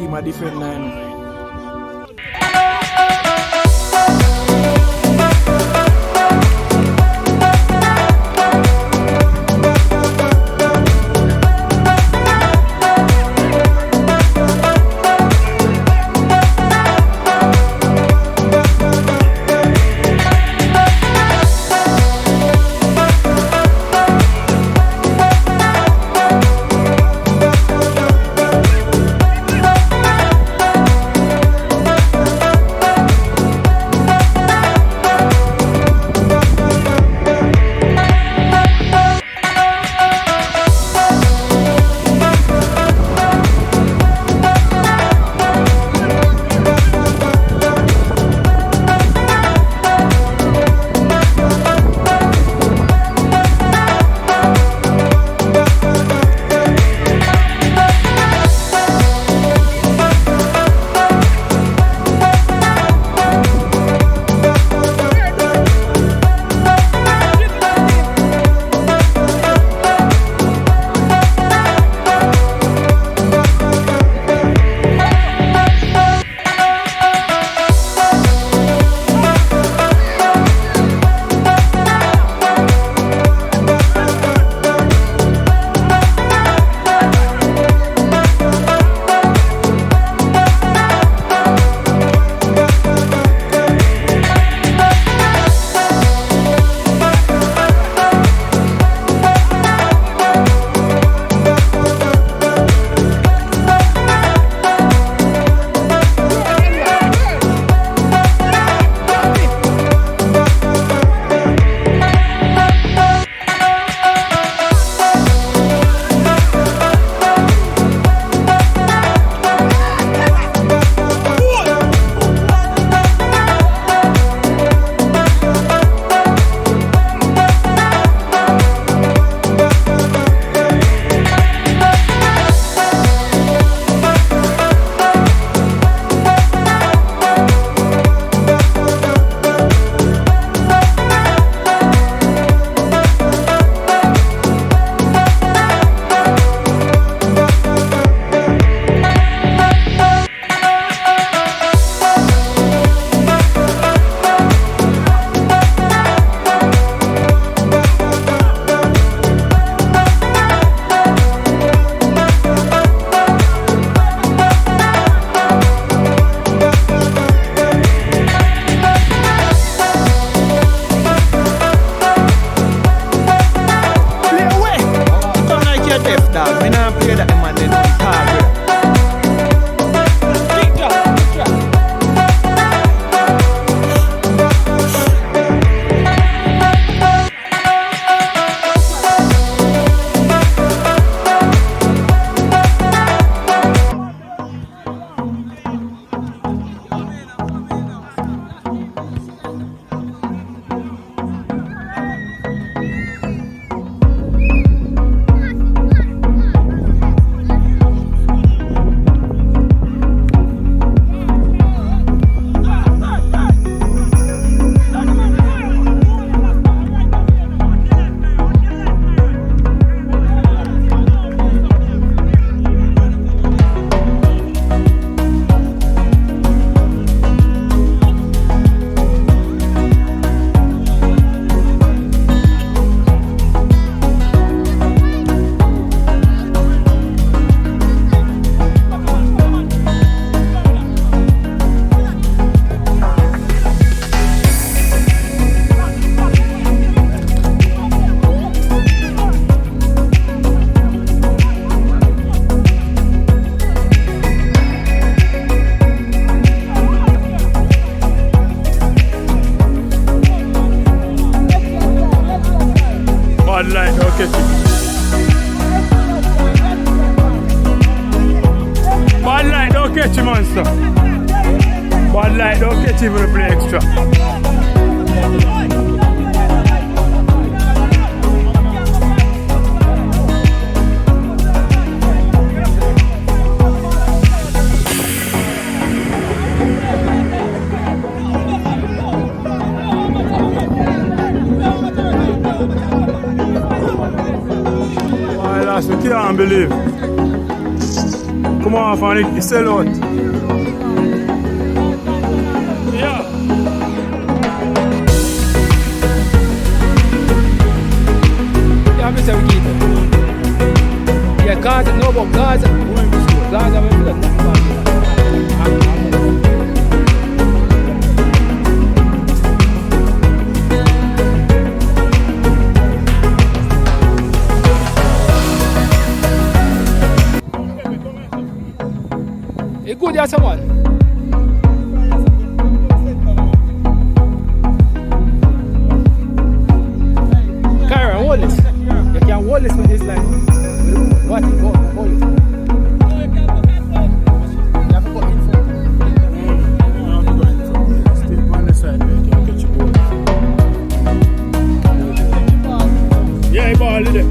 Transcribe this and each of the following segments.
team a different line. Bad light, don't catch it. Bad light, don't catch him, monster. Bad light, don't catch him when we play extra. I can't believe. come off and it sell out. Yeah. Yeah, Mr. Wikito. Yeah, Gaza, no, but Gaza. Gaza, we feel nothing about it. It's good, yeah, someone. Karen, hold this. You can hold this with this line. What? Hold it. You have to put it in front. Stick on the side where you can catch your ball. Yeah, ball is there.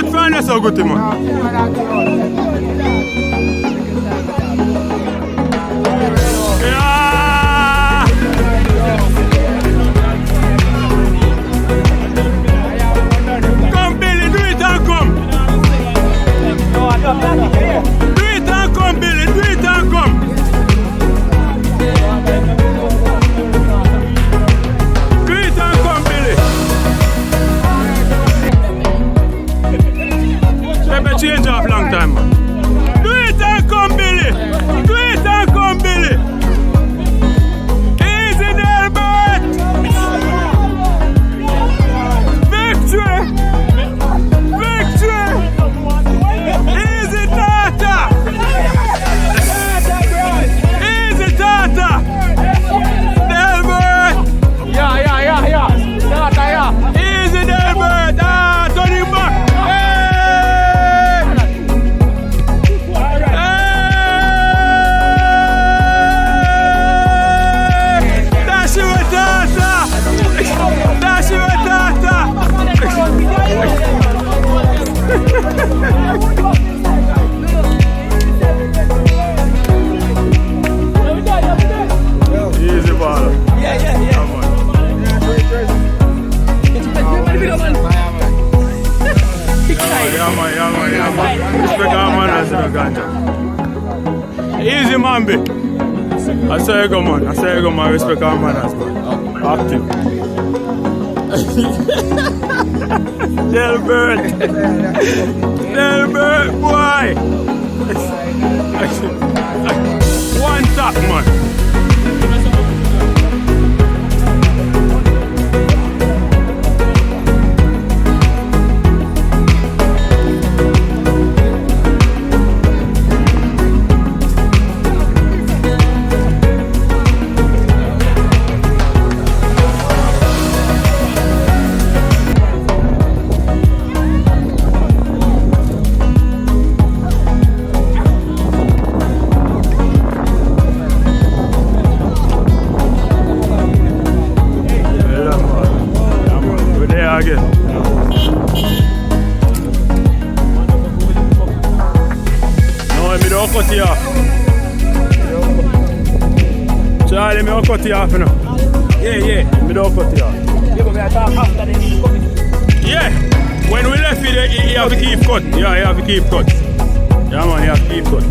Good friend, that's so good, man. Yeah. Come, Billy, do it and come. Do it and come, Billy, do it and come. Do it and come, Billy. Never change off long time, man. Do it and come, Billy. Do it and come, Billy. Easy there, Bert. Victory. Victory. Easy, Tata. Easy, Tata. Delbert. Yeah. Tata, yeah. Easy, Delbert. Turn him back. Dash you a Tata. Dash you a Tata. Easy ball. Come on. Yeah, man. Respect our manners in the ganja. Easy, man, B. I say you go, man. Respect our manners, man. Active. Delbert, boy. One tap, man. Again. No, me don't cut you off. Charlie, me don't cut you off, you know. Yeah. Me don't cut you off. Yeah. When we left it, you have to keep cut. Yeah, you have to keep cut. Yeah, man, you have to keep cut.